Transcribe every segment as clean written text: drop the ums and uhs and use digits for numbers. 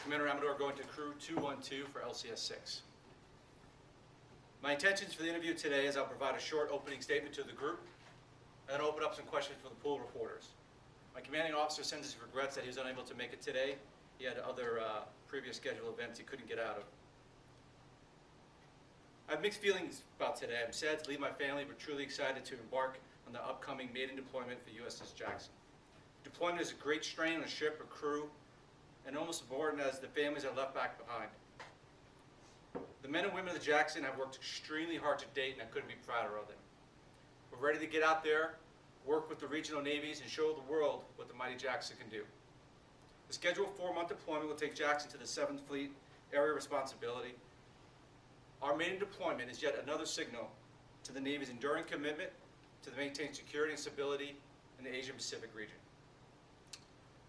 Commander Amador going to Crew 212 for LCS 6. My intentions for the interview today is I'll provide a short opening statement to the group, and then open up some questions for the pool reporters. My commanding officer sends his regrets that he was unable to make it today. He had other previous scheduled events he couldn't get out of. I have mixed feelings about today. I'm sad to leave my family, but truly excited to embark on the upcoming maiden deployment for USS Jackson. Deployment is a great strain on a ship or crew, and almost as important as the families are left back behind. The men and women of the Jackson have worked extremely hard to date, and I couldn't be prouder of them. We're ready to get out there, work with the regional navies, and show the world what the mighty Jackson can do. The scheduled 4-month deployment will take Jackson to the 7th Fleet Area Responsibility. Our maiden deployment is yet another signal to the Navy's enduring commitment to maintain security and stability in the Asia-Pacific region.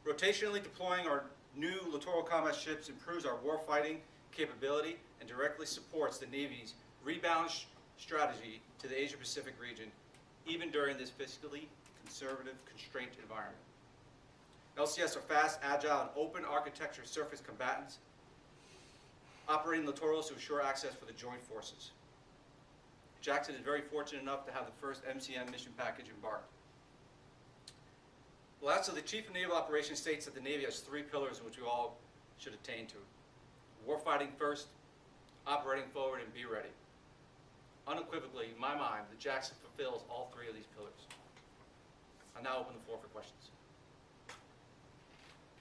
Rotationally deploying our new littoral combat ships improves our warfighting capability and directly supports the Navy's rebalance strategy to the Asia-Pacific region, even during this fiscally conservative, constrained environment. LCS are fast, agile, and open architecture surface combatants, operating littorals to assure access for the joint forces. Jackson is very fortunate enough to have the first MCM mission package embarked. Lastly, the Chief of Naval Operations states that the Navy has 3 pillars in which we all should attain to. Warfighting first, operating forward, and be ready. Unequivocally, in my mind, the Jackson fulfills all 3 of these pillars. I'll now open the floor for questions.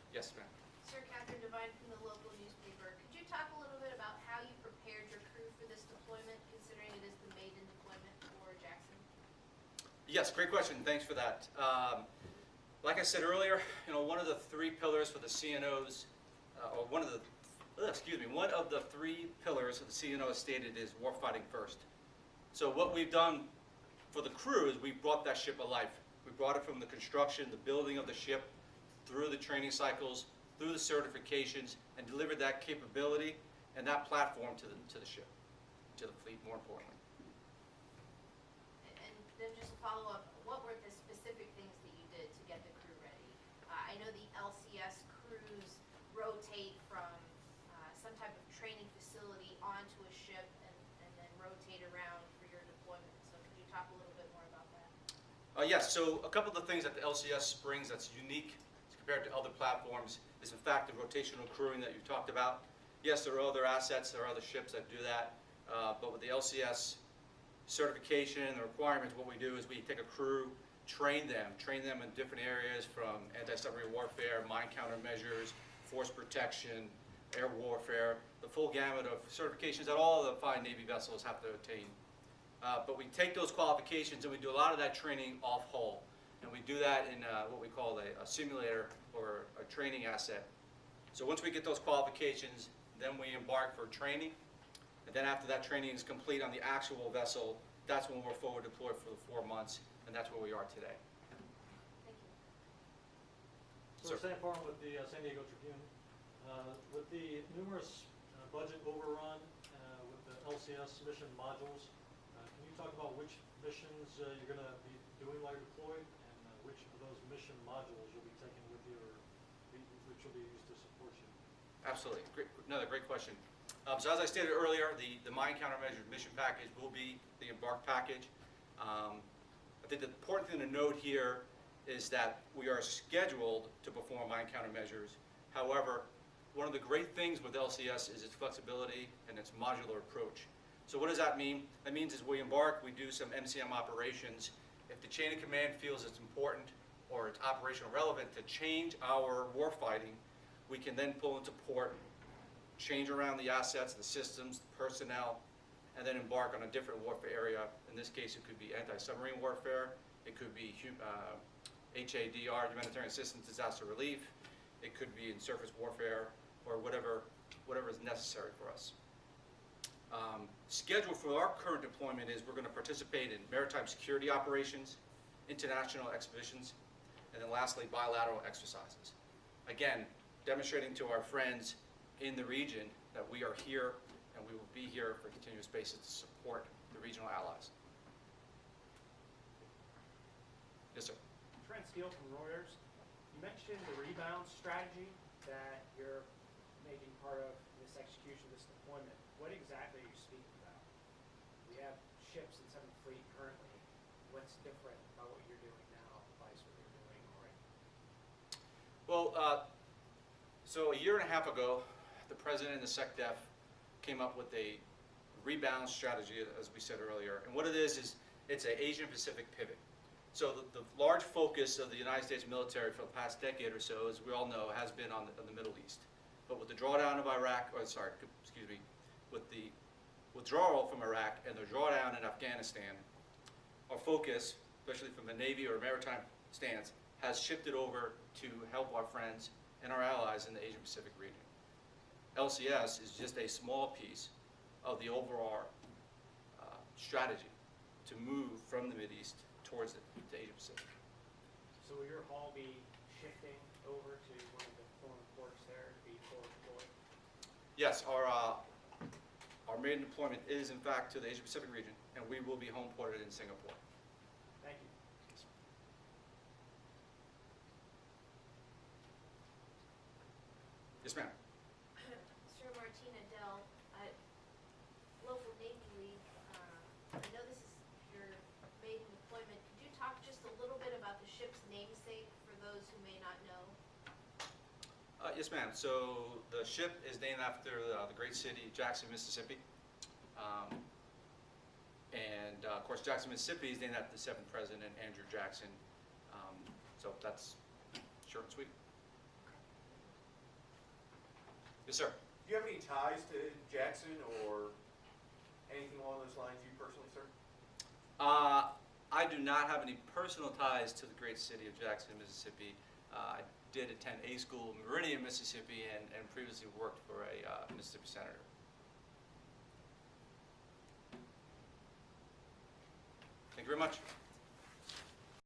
Yes, ma'am. Sir, Catherine Devine from the local newspaper. Could you talk a little bit about how you prepared your crew for this deployment, considering it is the maiden deployment for Jackson? Yes, great question. Thanks for that. Like I said earlier, one of the 3 pillars for the CNOs, or one of the 3 pillars of the CNO stated is warfighting first. So what we've done for the crew is we've brought that ship alive. We brought it from the construction, the building of the ship, through the training cycles, through the certifications, and delivered that capability and that platform to the ship, to the fleet, more importantly. And then just to follow up, what were the specific things that you did to get the crew ready? I know the LCS crews rotate from some type of training facility onto a ship and then rotate around for your deployment. So could you talk a little bit more about that? Yes, so a couple of the things that the LCS brings that's unique compared to other platforms is in fact the rotational crewing that you talked about. Yes, there are other assets, there are other ships that do that, but with the LCS certification and the requirements, what we do is we take a crew, train them in different areas from anti-submarine warfare, mine countermeasures, force protection, air warfare, the full gamut of certifications that all the fine Navy vessels have to attain. But we take those qualifications and we do a lot of that training off-hull. And we do that in what we call a simulator or a training asset. So once we get those qualifications, then we embark for training. And then after that training is complete on the actual vessel, that's when we're forward deployed for the 4 months, and that's where we are today. Thank you. So Sam Farm with the San Diego Tribune. With the numerous budget overrun with the LCS mission modules, can you talk about which missions you're going to be doing while you're deployed, and which of those mission modules you'll be taking with you, or which will be used to support you? Absolutely. Another great question. So as I stated earlier, the mine countermeasures mission package will be the embark package. I think the important thing to note here is that we are scheduled to perform mine countermeasures. However, one of the great things with LCS is its flexibility and its modular approach. So what does that mean? That means as we embark, we do some MCM operations. If the chain of command feels it's important or it's operational relevant to change our warfighting, we can then pull into port, change around the assets, the systems, the personnel, and then embark on a different warfare area. In this case, it could be anti-submarine warfare, it could be HADR, humanitarian assistance, disaster relief, it could be in surface warfare, or whatever is necessary for us. Schedule for our current deployment is we're going to participate in maritime security operations, international expeditions, and then lastly, bilateral exercises. Again, demonstrating to our friends in the region that we are here and we will be here for continuous basis to support the regional allies. Yes, sir. Trent Steele from Reuters. You mentioned the rebound strategy that your making part of this execution, this deployment, what exactly are you speaking about? We have ships in 7th Fleet currently. What's different about what you're doing now, vice what you're doing already? Well, so a year and a half ago, the President and the SecDef came up with a rebalance strategy, as we said earlier. And what it is it's an Asian Pacific pivot. So the large focus of the United States military for the past decade or so, as we all know, has been on the Middle East. But with the drawdown of Iraq, with the withdrawal from Iraq and the drawdown in Afghanistan, our focus, especially from a Navy or a maritime stance, has shifted over to help our friends and our allies in the Asian Pacific region. LCS is just a small piece of the overall strategy to move from the Mideast towards the Asia Pacific. So will your hull be shifting over to one of the foreign ports there to be forward deployed? Yes, our main deployment is in fact to the Asia Pacific region, and we will be home ported in Singapore. Thank you. Yes, ma'am. Sir Martina Dell, local Navy League, I know this is your maiden deployment. Could you talk just a little bit about the ship's namesake for those who may not know? Yes, ma'am. So the ship is named after the great city, Jackson, Mississippi. And of course, Jackson, Mississippi is named after the 7th President, Andrew Jackson. So that's short and sweet. Yes, sir. Do you have any ties to Jackson or anything along those lines, you personally, sir? I do not have any personal ties to the great city of Jackson, Mississippi. I did attend A school in Meridian, Mississippi, and previously worked for a Mississippi senator. Thank you very much.